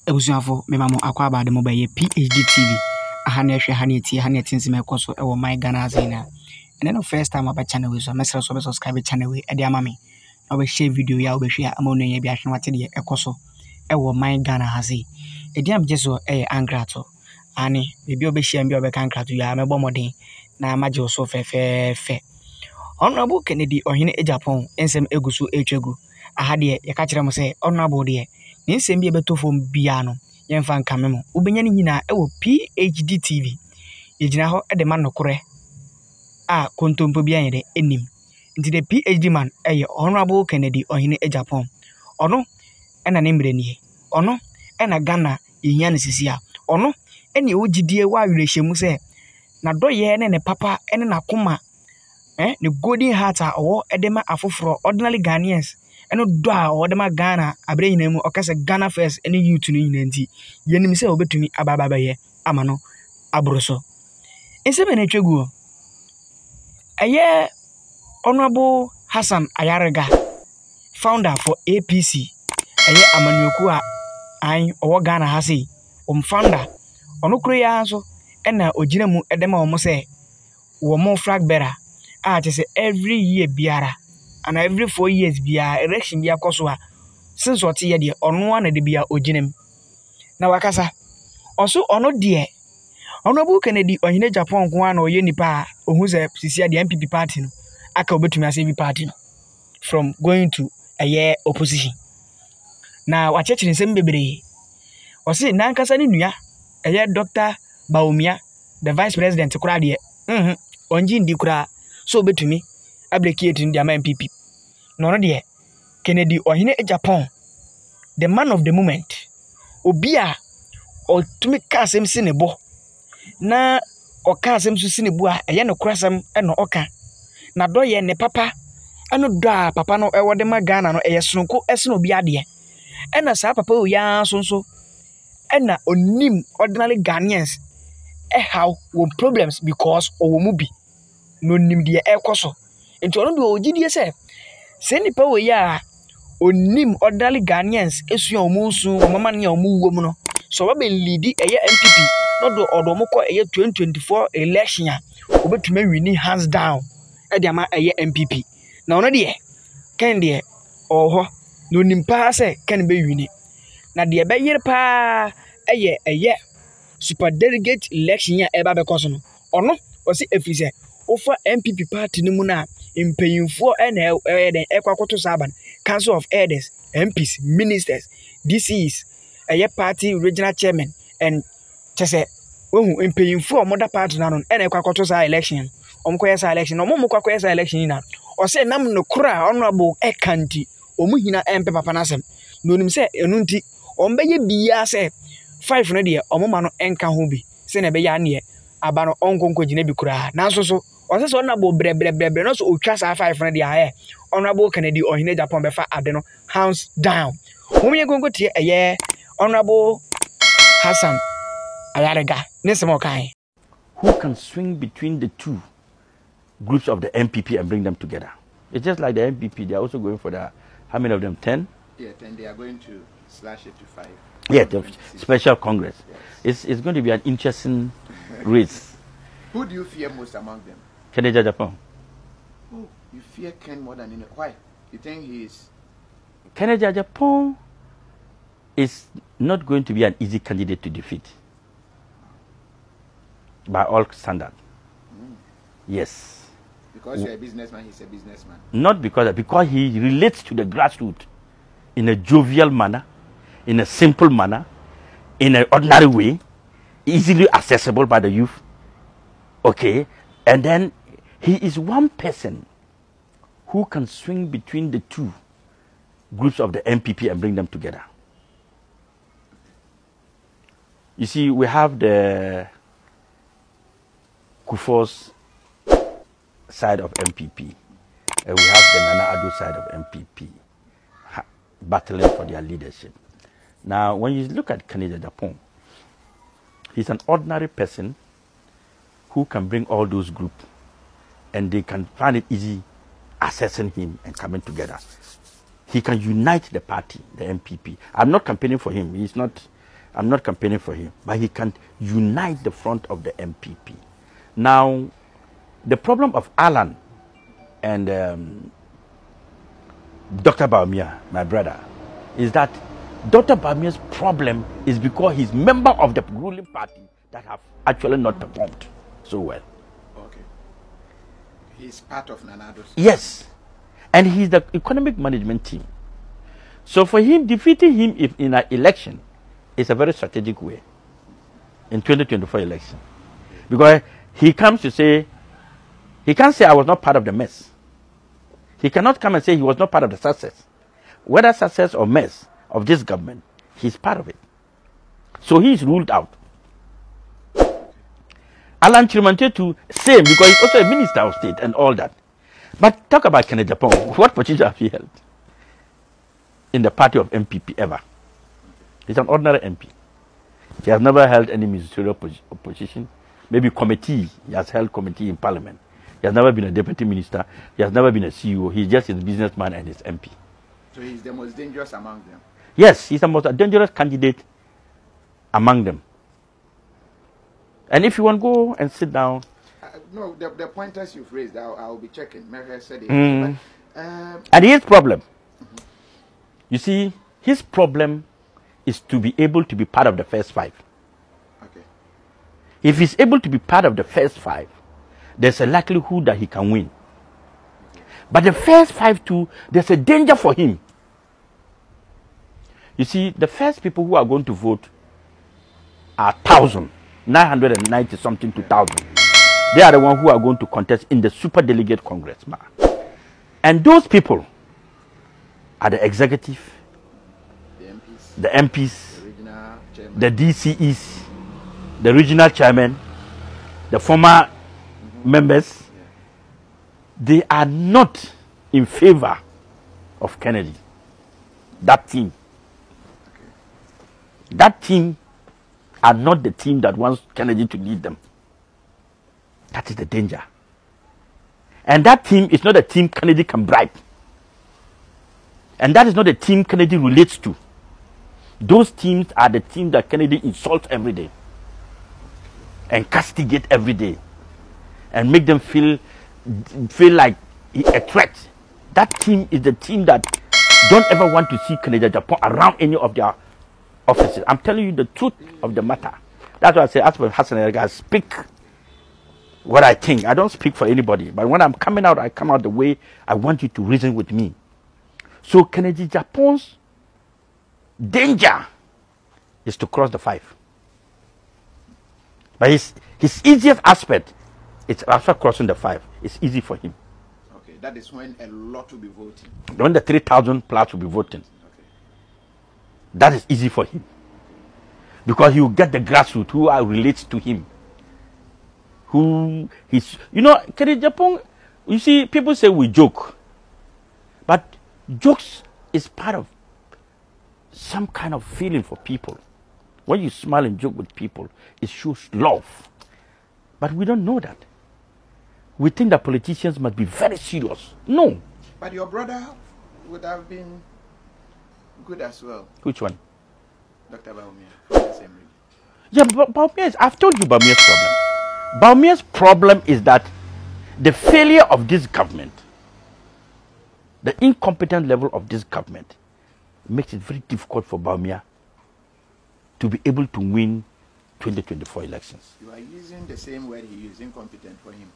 Ebusuafo memamo akwa abade mo baye PhD TV ahane hwe hane tie hane tinsime ekoso e wo my Ghana zina and then first time about channel we so mesra so be subscribe channel we e de ama me na we share video ya we hwe ama onye bi ahwe wate de ekoso e wo my Ghana hazi e de am jeso e angrato ani bebi obe share mbi obe kankrato ya mebo modern na maje so fe Honorable Kennedy Ohene Agyapong ensem egusu etwegu ahade ye ka kire mo se honorable de nsem bi ebetofo bia no yemfa nkame mo ubenya ni nyina ewo PhD TV yegina ho de man nokore a kontompo bia yede enim nti the PhD man Honorable Kennedy Ohene Agyapong ono ena ne mrenie ono ena Ghana yenya ne sisia ono ene ogidie wa werehemu se na doye ne papa ene na koma the golden heart a owo edema afoforo ordinary Ghanaians eno do a odema Ghana abre nyina mu okase Ghana first ene youth no nyina nti yenim se obetumi ababa ye amano abroso ensebe na twegu Honorable Hassan Ayariga founder for APC amanyoku a an owo Ghana hase founder ono kro ya so ena ogina mu edema omo se wo mo flag bearer say every year biara and every 4 years biara election bia koso a since what year de ono na de bia oginem na wakasa oso ono de Honorable Kennedy Ohene Agyapong ko na oye nipa ohun se sisia de MPP party no aka obetumi ase party no from going to a year opposition na wachechire nsem bebre o se na nkasa ni nua Dr. Baumia the vice president kura de onji ndi kura so betumi abrecate in the MPP no de Kennedy Ohene Agyapong the man of the moment obia otumi kasem sinebo na okasem su sinebo a eye no krasem no oka na doye ne papa eno do a papa no ewode ma Ghana no eye sonko esno obi ade ena sa papa o ya sonso ena onim ordinary Ghanaians how won problems because owo mu bi no nim de ekoso enti ono do ogidie se nipa we ya onim ordinary Ghanaians esua omunsu omama ne omuwo mu no so ba be lead MPP no do odomoko 2024 election a obetuma wini hands down e de ama MPP na ono de ken de oho no nim pa se ken be wini na de be yire pa super delegate election a eba be koso no ono o se efise ofa MPP party ni mu na impeyinfo na ekwakoto saban council of elders MPs ministers DCs party regional chairman and chese ohu impeyinfo omoda party na no na ekwakoto sa election omkoye sa election omo kwakoye sa election na o se nam no kura honorable ekanti omuhina empe papa nasem no nim se enu nti ombeye biya se 5 no de omoma no enka ho bi se na be ya ne aba no onkonko gina bi kura nanso so o se honorable bre no so otwa sa 5 no de Honorable Kennedy Ohene Agyapong be fa ade no hands down mumye gongo tie Honorable Hassan Ayariga nesemo kai who can swing between the two groups of the MPP and bring them together. It's just like the MPP, they are also going for how many of them? 10? Yeah, 10. They are going to slash it to 5. Yeah, the special Congress. Yes. It's going to be an interesting race. Who do you fear most among them? Kennedy Agyapong. Oh, you fear Ken more than anyone. Why? You think he is? Kennedy Agyapong is not going to be an easy candidate to defeat. By all standards. Yes. Because you're a businessman, he's a businessman. Not because he relates to the grassroots in a jovial manner, in a simple manner, in an ordinary way, easily accessible by the youth. Okay, and then he is one person who can swing between the two groups of the MPP and bring them together. You see, we have the Kufuor's side of MPP, and we have the Nana Addo side of MPP battling for their leadership. Now, when you look at Kennedy Agyapong, he's an ordinary person who can bring all those groups, and they can find it easy accessing him and coming together. He can unite the party, the MPP. I'm not campaigning for him. He's not I'm not campaigning for him, but he can unite the front of the MPP. Now, the problem of Alan and Dr. Bawumia, my brother, is that Dr. Bawumia's problem is because he's member of the ruling party that have actually not performed so well. Okay. He's part of Nanado's. Yes. And he's the economic management team. So for him, defeating him in an election is a very strategic way in 2024 election. Because he comes to say, he can't say I was not part of the mess. He cannot come and say he was not part of the success. Whether success or mess of this government, he's part of it. So he is ruled out. Alan Chimantetu, same, because he's also a minister of state and all that. But talk about Agyapong. What position have he held in the party of MPP ever? He's an ordinary MP. He has never held any ministerial position. Maybe committee. He has held committee in parliament. He has never been a deputy minister. He has never been a CEO. He's just a businessman and his MP. So he's the most dangerous among them? Yes, he's the most dangerous candidate among them. And if you want to go and sit down. No, the pointers you've raised, I'll be checking. Mary said it. And his problem, you see, his problem is to be able to be part of the first five. Okay. If he's able to be part of the first five, there's a likelihood that he can win. Okay. But the first five too, there's a danger for him. You see, the first people who are going to vote are 990 something to 1,000. They are the ones who are going to contest in the Super Delegate Congress. And those people are the executive, the MPs, the DCEs, the regional chairman, the former members. They are not in favor of Kennedy. That team. That team are not the team that wants Kennedy to lead them. That is the danger. And that team is not a team Kennedy can bribe. And that is not a team Kennedy relates to. Those teams are the teams that Kennedy insults every day and castigate every day and make them feel like a threat. That team is the team that don't ever want to see Kennedy Agyapong around any of their offices. I'm telling you the truth of the matter. That's why I say, as for Hassan Ayariga, I speak what I think. I don't speak for anybody. But when I'm coming out, I come out the way I want you to reason with me. So Kennedy Agyapong's danger is to cross the five. But his easiest aspect is after crossing the five. It's easy for him. Okay, that is when a lot will be voting. When the 3,000 plus will be voting. Okay. That is easy for him. Because he will get the grassroots who relates to him. Who he's, you know, Kennedy Agyapong, you see, people say we joke. But jokes is part of some kind of feeling for people. When you smile and joke with people, it shows love. But we don't know that. We think that politicians must be very serious. No. But your brother would have been good as well. Which one? Dr. Bawumia. Yeah, but Bawumia I've told you Bawumia's problem. Bawumia's problem is that the failure of this government, the incompetent level of this government, makes it very difficult for Bawumia to be able to win 2024 elections. You are using the same word he used, incompetent, for him.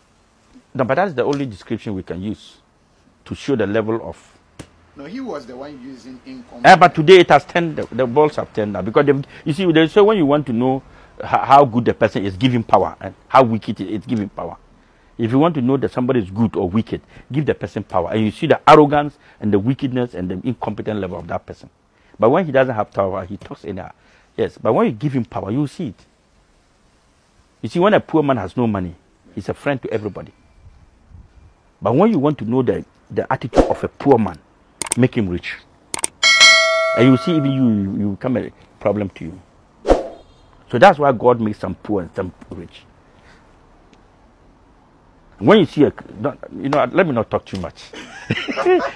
No, but that's the only description we can use to show the level of... No, he was the one using incompetent. But today it has turned, the balls have turned now. Because, you see, they say when you want to know how good the person is, give him power. And how wicked it is, give him power. If you want to know that somebody is good or wicked, give the person power. And you see the arrogance and the wickedness and the incompetent level of that person. But when he doesn't have power, he talks anyhow. Yes, but when you give him power, you see it. You see, when a poor man has no money, he's a friend to everybody. But when you want to know the attitude of a poor man, make him rich. And you see, even you become a problem to you. So that's why God makes some poor and some rich. When you see let me not talk too much.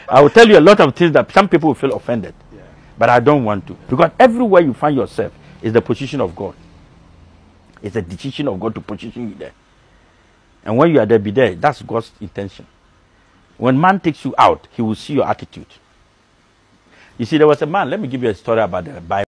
I will tell you a lot of things that some people will feel offended. Yeah. But I don't want to. Because everywhere you find yourself It's the position of God. It's a decision of God to position you there. And when you are there, be there. That's God's intention. When man takes you out, he will see your attitude. You see, there was a man, let me give you a story about the Bible.